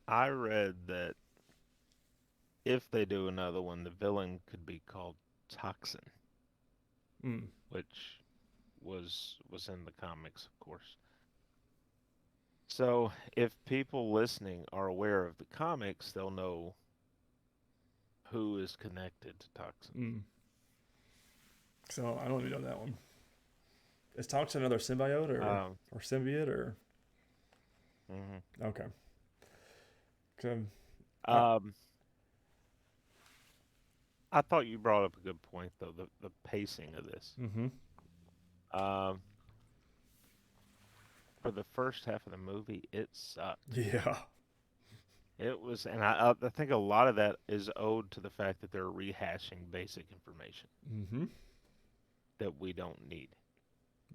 I read that if they do another one, the villain could be called Toxin, mm, which was in the comics, of course. So if people listening are aware of the comics, they'll know who is connected to Toxin. mm. So I don't even know that one. Is Toxin another symbiote Um, or symbiote or mhm. okay? 'Cause, I, um, I thought you brought up a good point though, the pacing of this. mm-hmm. Um, for the first half of the movie, it sucked. Yeah. It was, and I think a lot of that is owed to the fact that they're rehashing basic information Mm-hmm. that we don't need.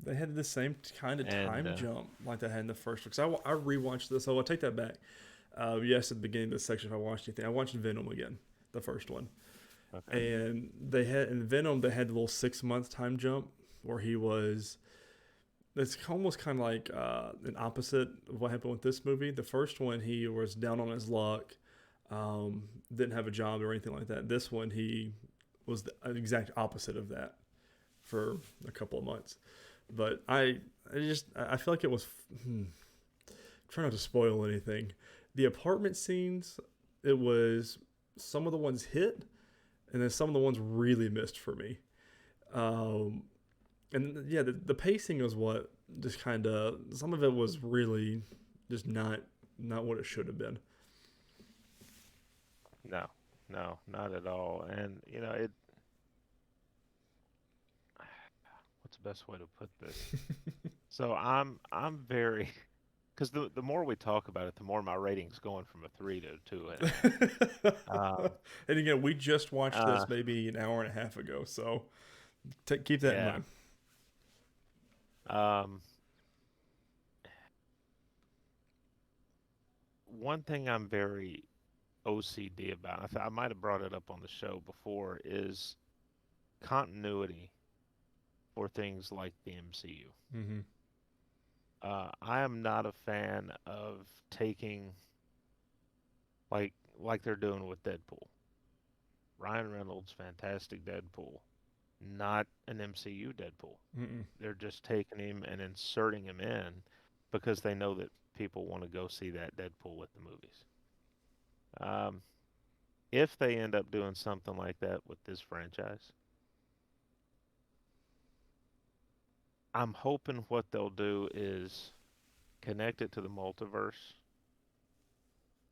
They had the same kind of And time jump like they had in the first one. Because I rewatched this. Oh, I take that back. Yes, at the beginning of this section, if I watched anything, I watched Venom again, the first one. okay, And they had in Venom they had the little 6 month time jump where he was. It's almost kind of like an opposite of what happened with this movie. The first one he was down on his luck, didn't have a job or anything like that. This one he was the exact opposite of that for a couple of months. But I feel like it was trying not to spoil anything. The apartment scenes, it was some of the ones hit, and then some of the ones really missed for me. Um, and yeah, the pacing was what just kind of some of it was really just not what it should have been. no, no, not at all. And what's the best way to put this? So I'm very because the more we talk about it, the more my rating's going from a 3 to a 2.5. Um, And again, we just watched uh, this maybe an hour and a half ago, so keep that in yeah. mind. Um, One thing I'm very OCD about, I might have brought it up on the show before, is continuity for things like the MCU. Mm-hmm. I am not a fan of taking like like they're doing with Deadpool. Ryan Reynolds, fantastic Deadpool, not an MCU Deadpool. Mm-mm. They're just taking him and inserting him in because they know that people want to go see that Deadpool at the movies. Um, if they end up doing something like that with this franchise, I'm hoping what they'll do is connect it to the multiverse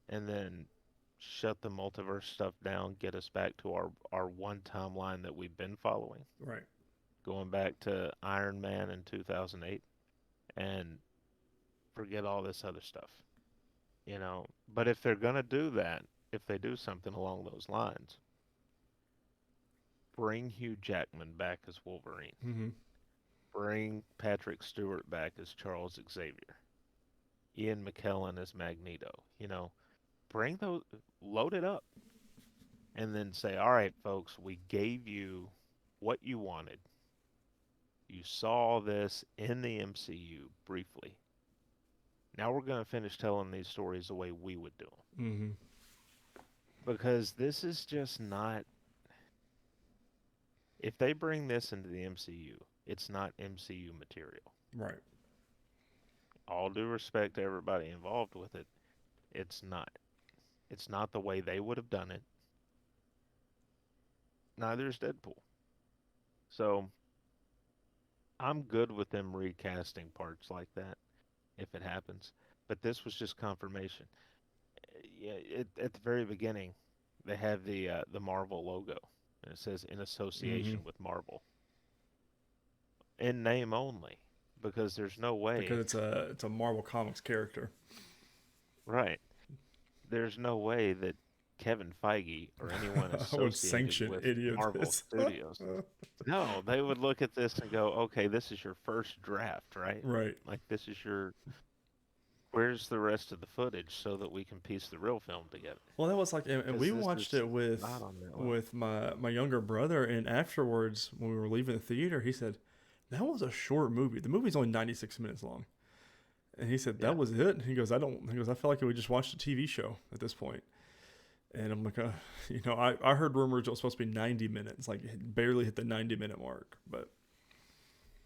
and then shut the multiverse stuff down, get us back to our one timeline that we've been following, Right. going back to Iron Man in 2008, and forget all this other stuff, you know. But if they're gonna do that, if they do something along those lines, bring Hugh Jackman back as Wolverine, Mm-hmm. bring Patrick Stewart back as Charles Xavier, Ian McKellen as Magneto, you know, bring those, load it up, and then say, all right, folks, we gave you what you wanted. You saw this in the MCU briefly. Now we're going to finish telling these stories the way we would do them. Mm-hmm. Because this is just not, if they bring this into the MCU, it's not MCU material. Right. All due respect to everybody involved with it, it's not. It's not the way they would have done it. Neither is Deadpool. So I'm good with them recasting parts like that if it happens. But this was just confirmation. Yeah, at the very beginning, they have the Marvel logo, and it says in Mm-hmm. association with Marvel, in name only, because there's no Because way, it's a Marvel Comics character. right? There's no way that Kevin Feige or anyone I would associated sanction with any of Marvel this. Studios, no, they would look at this and go, okay, this is your first draft, right? Right. Like this is your, where's the rest of the footage so that we can piece the real film together? Well, that was like, and Because we this watched is it not on that level. with my younger brother, and afterwards, when we were leaving the theater, he said, "That was a short movie. The movie's only 96 minutes long." And he said, Yeah. "That was it." He goes, "I don't." He goes, "I feel like we just watched a TV show at this point." And I'm like, I heard rumors it was supposed to be 90 minutes, like it barely hit the 90-minute mark, but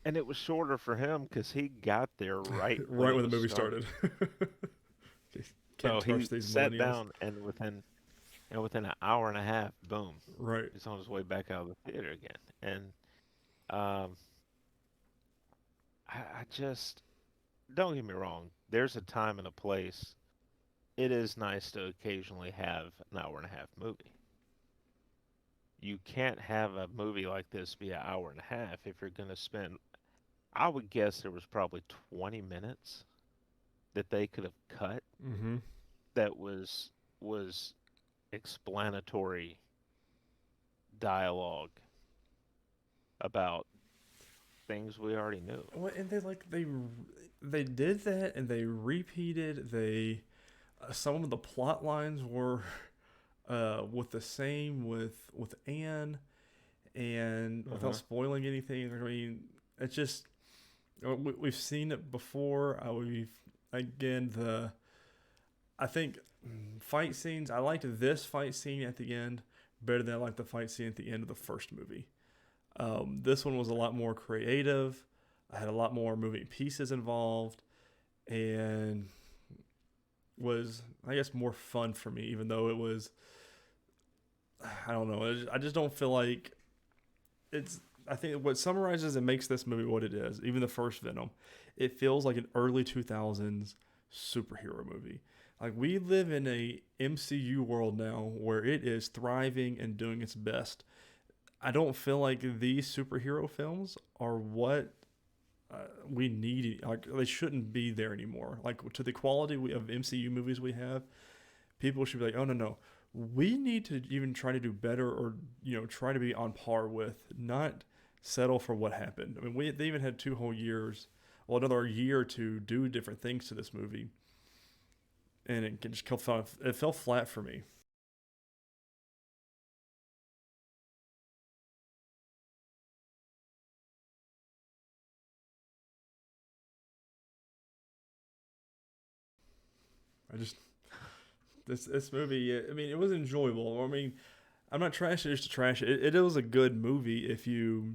And it was shorter for him because he got there right when right it when the was movie starting. started. Can't So he trust these sat millennials. down, and within an hour and a half, boom, Right. he's on his way back out of the theater again. And um, I just don't get me wrong. There's a time and a place. It is nice to occasionally have an hour and a half movie. You can't have a movie like this be an hour and a half if you're going to spend. I would guess there was probably 20 minutes that they could have cut Mm-hmm. that was explanatory dialogue about things we already knew. Well, and they did that, and they repeated. Some of the plot lines were with the same with Anne, and without Uh-huh. spoiling anything. I mean, it's just we've seen it before. We've again the I think fight scenes. I liked this fight scene at the end better than I liked the fight scene at the end of the first movie. This one was a lot more creative. I had a lot more moving pieces involved, and was I guess more fun for me. Even though it was, I don't know. I just don't feel like it's. I think what summarizes and makes this movie what it is, even the first Venom, it feels like an early 2000s superhero movie. Like we live in a MCU world now where it is thriving and doing its best. I don't feel like these superhero films are what uh, we need. Like they shouldn't be there anymore. Like to the quality of MCU movies we have, people should be like, oh no no, we need to even try to do better, or try to be on par with, not settle for what happened. I mean, they even had 2 whole years, well, another year to do different things to this movie, and it fell flat for me. I just This movie, I mean, it was enjoyable. I mean, I'm not trashing it just to trash it. It was a good movie if you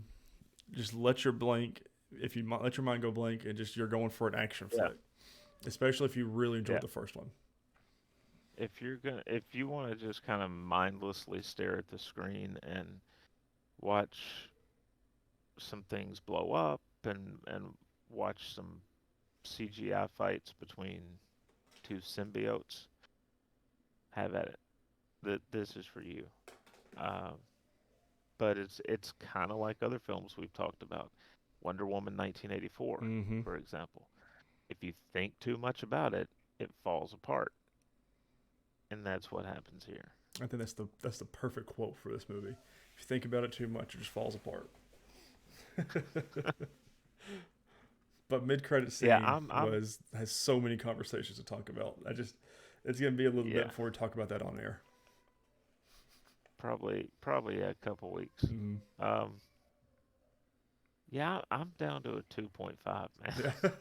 just let your blank, if you let your mind go blank and just you're going for an action Yeah, flick, especially if you really enjoyed yeah. the first one. If you want to just kind of mindlessly stare at the screen and watch some things blow up and watch some CGI fights between two symbiotes, have at it. This is for you. Um, but it's kind of like other films we've talked about. Wonder Woman 1984, Mm-hmm. for example. If you think too much about it, it falls apart, and that's what happens here. I think that's the perfect quote for this movie. If you think about it too much, it just falls apart. But mid credit Yeah, scene I'm was has so many conversations to talk about. I just it's gonna be a little bit yeah, before we talk about that on air. probably a couple weeks. Mm-hmm. Um, yeah, I'm down to a 2.5, man. Yeah.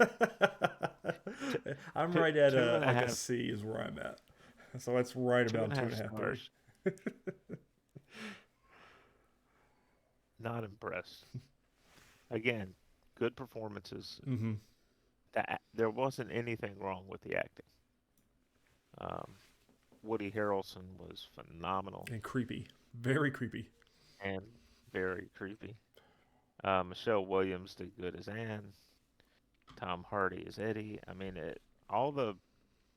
T- I'm right at two a and a like a half, C is where I'm at. So that's right two and about a two half and a half, three. stars. Not impressed. Again, good performances. Mm-hmm. There wasn't anything wrong with the acting. Um, Woody Harrelson was phenomenal And creepy, very creepy. and very creepy. Michelle Williams did good as Anne. Tom Hardy as Eddie. I mean, all the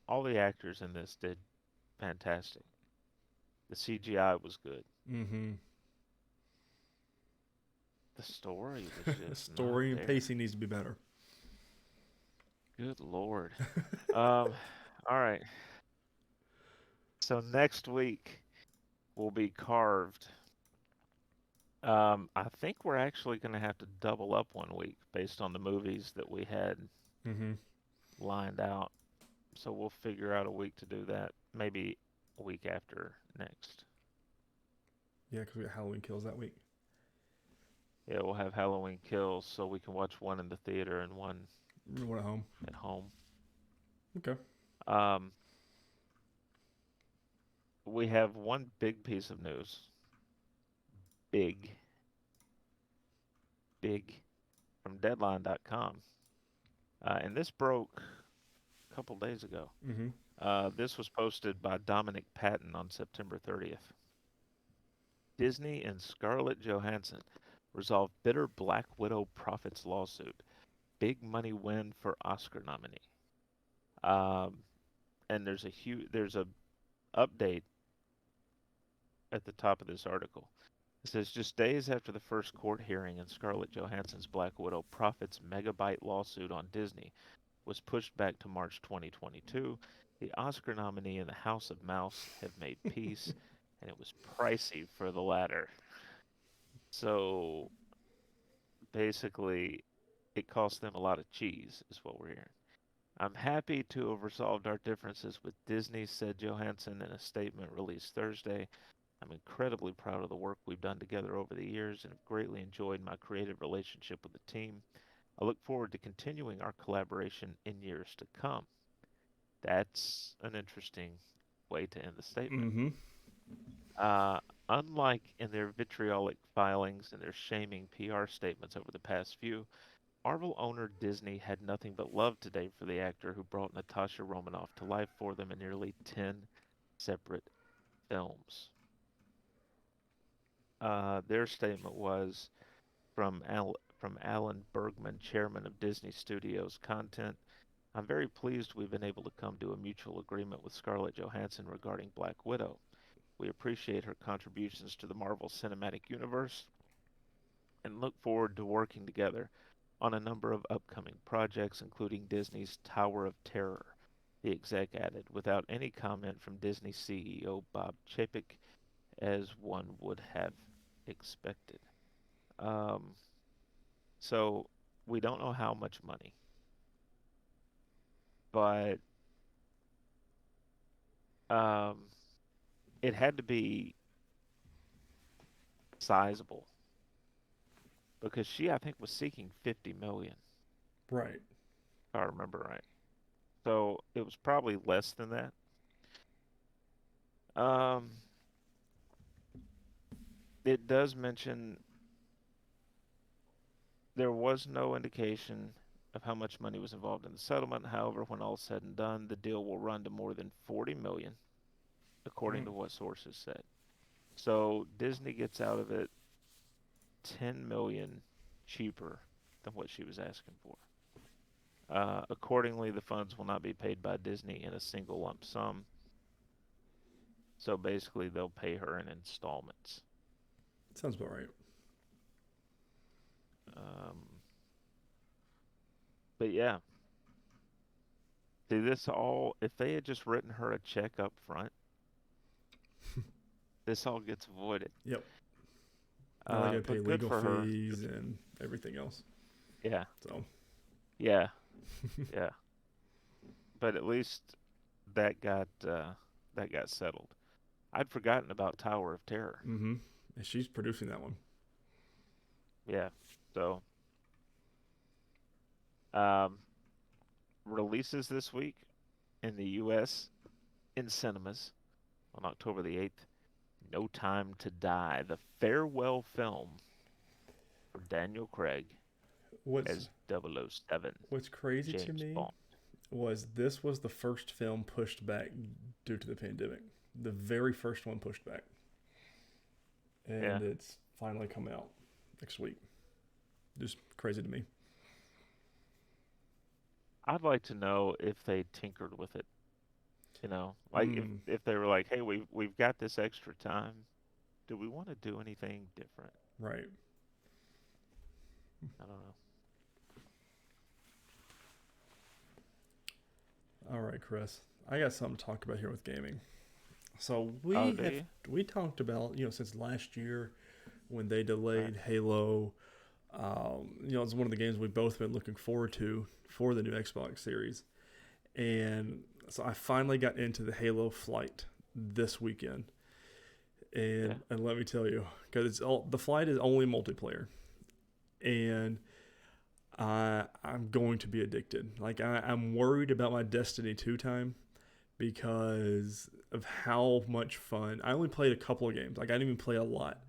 all the actors in this did fantastic. The CGI was good. Mm-hmm. The story was The just not story and there. pacing needs to be better. Good Lord. Um, all right. So next week will be Carved. I think we're actually going to have to double up one week based on the movies that we had Mm-hmm. lined out. So we'll figure out a week to do that. Maybe a week after next. Yeah, because we got Halloween Kills that week. Yeah, we'll have Halloween Kills so we can watch one in the theater and one One at home. at home. Okay. Um, we have one big piece of news. Big, big from Deadline.com. And this broke a couple days ago. Mm-hmm. This was posted by Dominic Patton on September 30th. Disney and Scarlett Johansson resolve bitter Black Widow profits lawsuit. Big money win for Oscar nominee. Um, and there's a update at the top of this article. It says just days after the first court hearing in Scarlett Johansson's Black Widow profits megabyte lawsuit on Disney was pushed back to March 2022, the Oscar nominee and the House of Mouse have made peace, and it was pricey for the latter. So basically, it cost them a lot of cheese, is what we're hearing. I'm happy to have resolved our differences with Disney, said Johansson in a statement released Thursday. I'm incredibly proud of the work we've done together over the years and have greatly enjoyed my creative relationship with the team. I look forward to continuing our collaboration in years to come. That's an interesting way to end the statement. Mm-hmm. Uh, Unlike in their vitriolic filings and their shaming PR statements over the past few, Marvel owner Disney had nothing but love today for the actor who brought Natasha Romanoff to life for them in nearly 10 separate films. Their statement was from Alan Bergman, chairman of Disney Studios Content. I'm very pleased we've been able to come to a mutual agreement with Scarlett Johansson regarding Black Widow. We appreciate her contributions to the Marvel Cinematic Universe and look forward to working together on a number of upcoming projects, including Disney's Tower of Terror, the exec added, without any comment from Disney CEO Bob Chapek, as one would have expected. Um, so we don't know how much money, but um, it had to be sizable because she, I think, was seeking 50 million, Right. if I remember right. So it was probably less than that. Um, it does mention there was no indication of how much money was involved in the settlement. However, when all is said and done, the deal will run to more than 40 million, according Mm, to what sources said. So Disney gets out of it 10 million cheaper than what she was asking for. Accordingly, the funds will not be paid by Disney in a single lump sum. So basically, they'll pay her in installments. sounds about right. Um, but yeah, see, this all, if they had just written her a check up front, this all gets avoided. Yep. Now they got to pay But good legal for her. fees and everything else. Yeah, So, yeah, yeah. But at least that got settled. I'd forgotten about Tower of Terror. mm-hmm. And she's producing that one. Yeah. So, um, releases this week in the U.S. in cinemas on October the 8th. No Time to Die, the farewell film for Daniel Craig What's as 007, What's crazy to James me Bond. was this was the first film pushed back due to the pandemic. The very first one pushed back, Yeah. and it's finally coming out next week. Just crazy to me. I'd like to know if they tinkered with it. Like Mm, if they were like, "Hey, we've got this extra time. Do we want to do anything different?" right. I don't know. All right, Chris. I got something to talk about here with gaming. So Oh, do you? we talked about since last year when they Right. delayed Halo. It's one of the games we've both been looking forward to for the new Xbox Series, and so I finally got into the Halo Flight this weekend, Yeah. and let me tell you, because the flight is only multiplayer, and I'm going to be addicted. Like I'm worried about my Destiny 2 time because of how much fun. I only played a couple of games. Like I didn't even play a lot.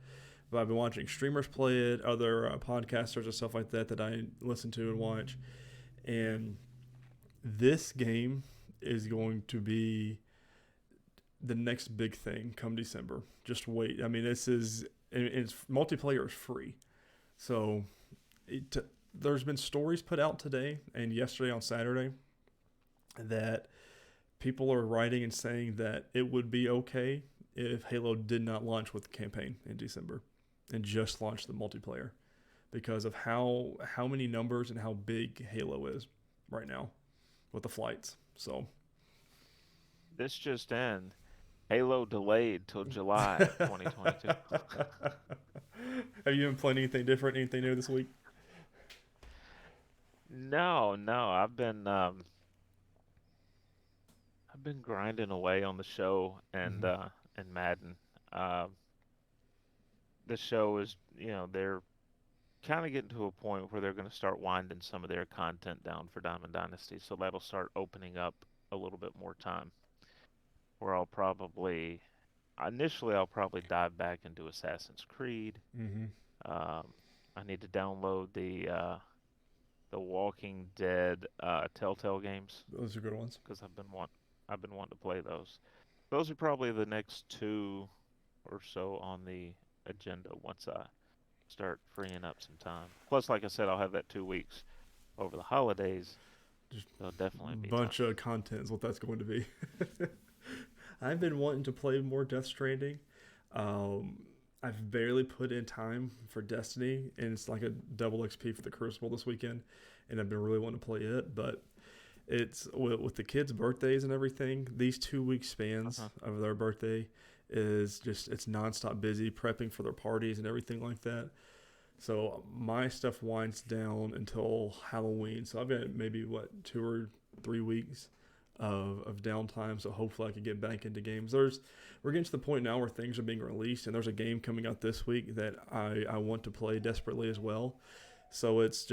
But I've been watching streamers play it, other podcasters and stuff like that that I listen to and watch. And this game is going to be the next big thing come December. Just wait. I mean, this is and it's multiplayer is free. So it, there's been stories put out today and yesterday on Saturday that people are writing and saying that it would be okay if Halo did not launch with the campaign in December and just launch the multiplayer because of how many numbers and how big Halo is right now with the flights. So This just in. Halo delayed till July of 2022. have you been playing anything different, anything new this week? No, no, I've been grinding away on the show Mm-hmm. and Madden. Um, the show is, they're kind of getting to a point where they're going to start winding some of their content down for Diamond Dynasty, so that'll start opening up a little bit more time. Where I'll probably dive back into Assassin's Creed. Mm-hmm. I need to download the Walking Dead Telltale games Those are good ones. because I've been wanting to play those. Those are probably the next two or so on the agenda once I start freeing up some time. Plus, like I said, I'll have that 2 weeks over the holidays. Just There'll definitely be time. bunch of content is what that's going to be. I've been wanting to play more Death Stranding. Um, I've barely put in time for Destiny, and it's like a double XP for the Crucible this weekend, and I've been really wanting to play it. But it's with the kids' birthdays and everything. These 2 week spans Uh-huh. of their birthday is just it's nonstop busy prepping for their parties and everything like that. So my stuff winds down until Halloween. So I've got maybe 2 or 3 weeks of downtime. So hopefully I can get back into games. We're getting to the point now where things are being released, and there's a game coming out this week that I want to play desperately as well. So it's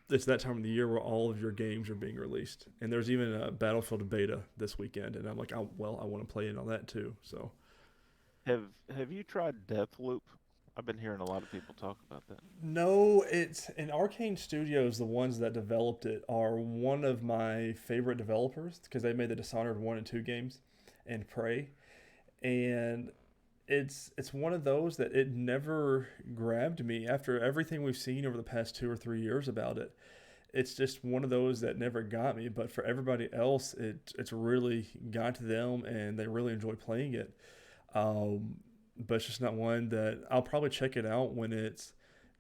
that time of the year where all of your games are being released, and there's even a Battlefield beta this weekend, and I'm like, I want to play in on that too. So Have you tried Deathloop? I've been hearing a lot of people talk about that. No, it's in Arcane Studios. The ones that developed it are one of my favorite developers because they made the Dishonored 1 and 2 games and Prey. And it's one of those that it never grabbed me after everything we've seen over the past 2 or 3 years about it. It's just one of those that never got me, but for everybody else, it's really got to them and they really enjoy playing it. Um, but it's just not one that I'll probably check it out when it's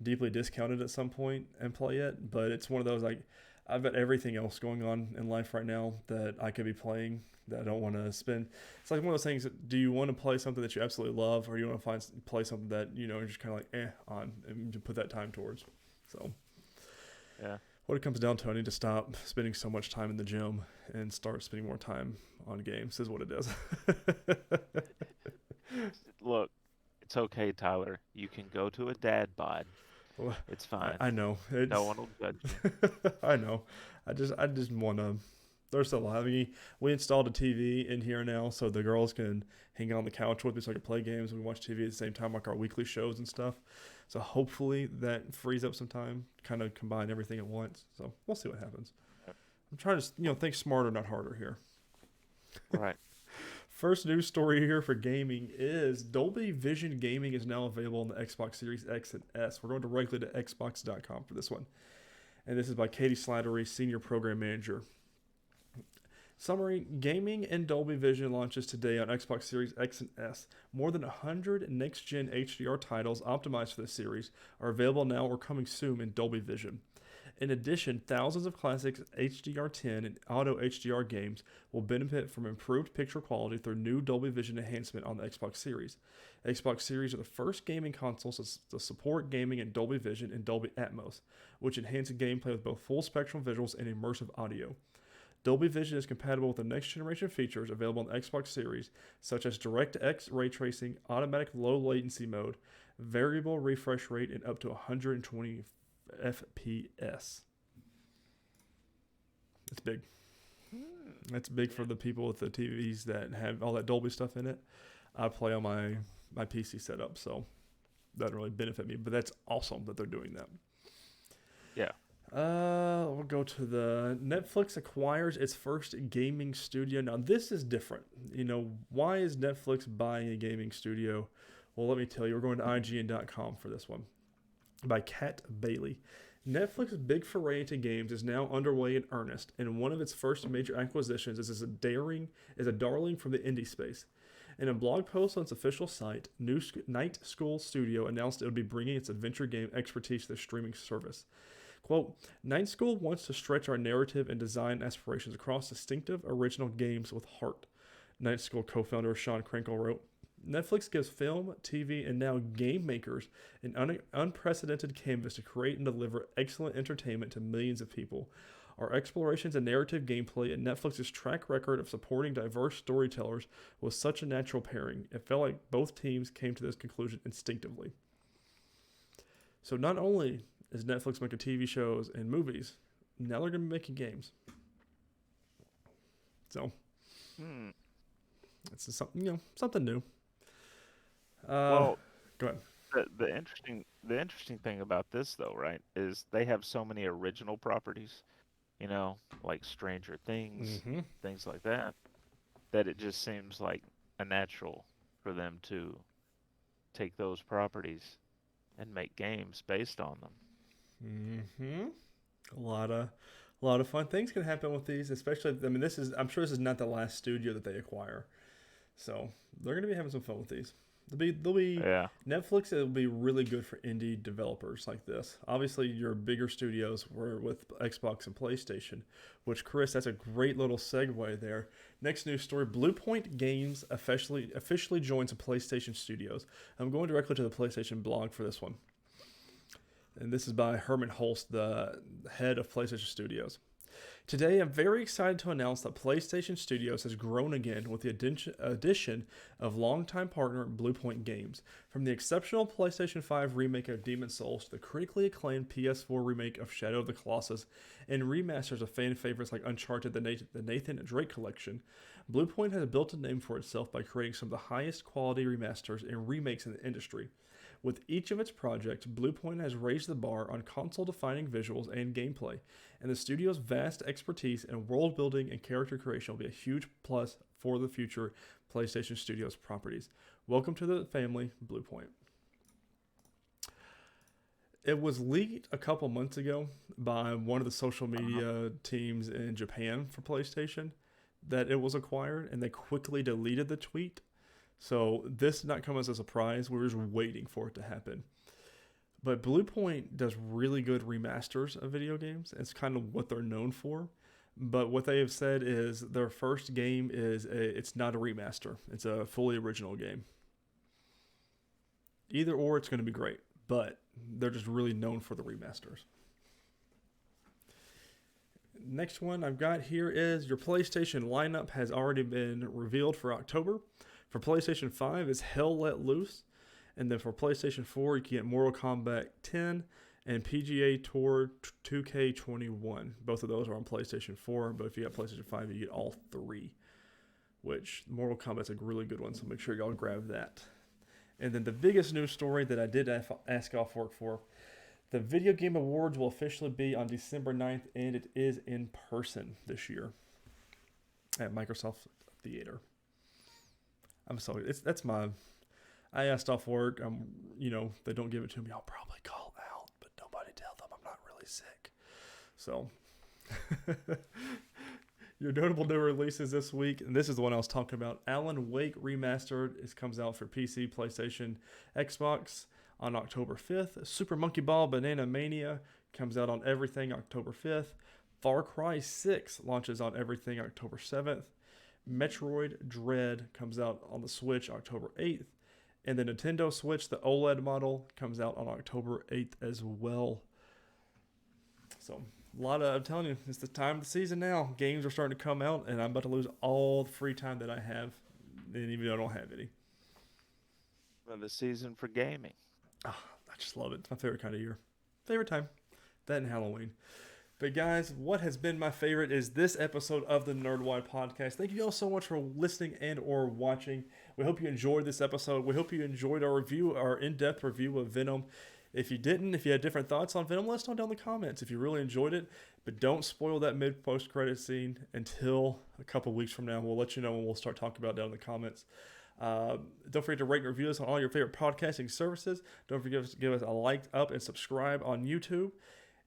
deeply discounted at some point and play it. But it's one of those like I've got everything else going on in life right now that I could be playing that I don't want to spend. It's like one of those things. Do you want to play something that you absolutely love, or do you want to play something that you're just kind of like on and to put that time towards? So Yeah. what it comes down to, I need to stop spending so much time in the gym and start spending more time on games. Is what it is. Look, it's okay, Tyler. You can go to a dad bod. Well, It's I, fine. I know No it's. one will judge you. I know. I just want to. There's a lot. I mean, we installed a TV in here now, so the girls can hang out on the couch with me, so I can play games and we watch TV at the same time, like our weekly shows and stuff. So hopefully that frees up some time, kind of combine everything at once. So we'll see what happens. I'm trying to think smarter, not harder here. Right. First news story here for gaming is Dolby Vision Gaming is now available on the Xbox Series X and S. We're going directly to Xbox.com for this one. And this is by Katie Slattery, Senior Program Manager. Summary: Gaming and Dolby Vision launches today on Xbox Series X and S. More than 100 next-gen HDR titles optimized for the series are available now or coming soon in Dolby Vision. In addition, thousands of classic HDR10 and Auto HDR games will benefit from improved picture quality through new Dolby Vision enhancement on the Xbox Series. Xbox Series are the first gaming consoles to support gaming in Dolby Vision and Dolby Atmos, which enhance gameplay with both full spectrum visuals and immersive audio. Dolby Vision is compatible with the next generation features available on the Xbox Series, such as DirectX ray tracing, automatic low latency mode, variable refresh rate, and up to 120 FPS. It's big. That's big for the people with the TVs that have all that Dolby stuff in it. I play on my PC setup, so that doesn't really benefit me. But that's awesome that they're doing that. Yeah. We'll go to the Netflix acquires its first gaming studio. Now this is different. Why is Netflix buying a gaming studio? Well, let me tell you. We're going to IGN.com for this one. By Kat Bailey. Netflix's big foray into games is now underway in earnest, and one of its first major acquisitions is a darling from the indie space. In a blog post on its official site, Night School Studio announced it would be bringing its adventure game expertise to their streaming service. Quote, Night School wants to stretch our narrative and design aspirations across distinctive, original games with heart, Night School co-founder Sean Krinkle wrote. Netflix gives film, TV, and now game makers an unprecedented canvas to create and deliver excellent entertainment to millions of people. Our explorations and narrative gameplay and Netflix's track record of supporting diverse storytellers was such a natural pairing. It felt like both teams came to this conclusion instinctively. So not only is Netflix making TV shows and movies, now they're going to be making games. So, it's something new. Well, Go ahead. the interesting thing about this though, right, is they have so many original properties, like Stranger Things, Mm-hmm. things like that, that it just seems like a natural for them to take those properties and make games based on them. Mm-hmm. A lot of fun things can happen with these, especially. I mean, I'm sure this is not the last studio that they acquire, so they're going to be having some fun with these. They'll be Yeah. Netflix. It'll be really good for indie developers like this. Obviously, your bigger studios were with Xbox and PlayStation, which Chris, that's a great little segue there. Next news story: Bluepoint Games officially joins the PlayStation Studios. I'm going directly to the PlayStation blog for this one, and this is by Herman Holst, the head of PlayStation Studios. Today, I'm very excited to announce that PlayStation Studios has grown again with the addition of longtime partner Bluepoint Games. From the exceptional PlayStation 5 remake of Demon's Souls to the critically acclaimed PS4 remake of Shadow of the Colossus and remasters of fan favorites like Uncharted, the Nathan Drake Collection, Bluepoint has built a name for itself by creating some of the highest quality remasters and remakes in the industry. With each of its projects, Bluepoint has raised the bar on console-defining visuals and gameplay, and the studio's vast expertise in world building and character creation will be a huge plus for the future PlayStation Studios properties. Welcome to the family, Bluepoint. It was leaked a couple months ago by one of the social media teams in Japan for PlayStation that it was acquired, and they quickly deleted the tweet. So this did not come as a surprise. We were just waiting for it to happen. But Bluepoint does really good remasters of video games. It's kind of what they're known for. But what they have said is their first game it's not a remaster. It's a fully original game. Either or, it's going to be great. But they're just really known for the remasters. Next one I've got here is your PlayStation lineup has already been revealed for October. For PlayStation 5 is Hell Let Loose. And then for PlayStation 4, you can get Mortal Kombat 10 and PGA Tour 2K21. Both of those are on PlayStation 4, but if you got PlayStation 5, you get all three. Which Mortal Kombat's a really good one, so make sure y'all grab that. And then the biggest news story that I did ask off work for, the Video Game Awards will officially be on December 9th, and it is in person this year at Microsoft Theater. I'm sorry. I asked off work. They don't give it to me. I'll probably call out, but nobody tell them I'm not really sick. So, your notable new releases this week, and this is the one I was talking about. Alan Wake Remastered comes out for PC, PlayStation, Xbox on October 5th. Super Monkey Ball Banana Mania comes out on everything October 5th. Far Cry 6 launches on everything October 7th. Metroid Dread comes out on the Switch October 8th. And the Nintendo Switch, the OLED model, comes out on October 8th as well. So, I'm telling you, it's the time of the season now. Games are starting to come out, and I'm about to lose all the free time that I have, and even though I don't have any. Well, the season for gaming. Oh, I just love it. It's my favorite kind of year. Favorite time. That and Halloween. But guys, what has been my favorite is this episode of the NerdWide podcast. Thank you all so much for listening and or watching. We hope you enjoyed this episode. We hope you enjoyed our in-depth review of Venom. If you didn't, if you had different thoughts on Venom, let us know down in the comments if you really enjoyed it. But don't spoil that mid-post-credit scene until a couple weeks from now. We'll let you know when we'll start talking about it down in the comments. Don't forget to rate and review us on all your favorite podcasting services. Don't forget to give us a like up and subscribe on YouTube.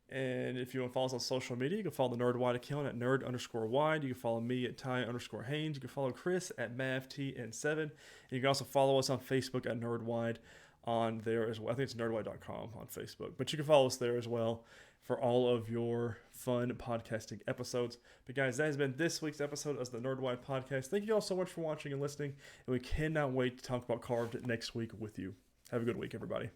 And if you want to follow us on social media, you can follow the NerdWide account at nerd_wide. You can follow me at Ty_Haynes. You can follow Chris at MavTN7. And you can also follow us on Facebook at NerdWide on there as well. I think it's nerdwide.com on Facebook. But you can follow us there as well for all of your fun podcasting episodes. But guys, that has been this week's episode of the NerdWide podcast. Thank you all so much for watching and listening. And we cannot wait to talk about Carved next week with you. Have a good week, everybody.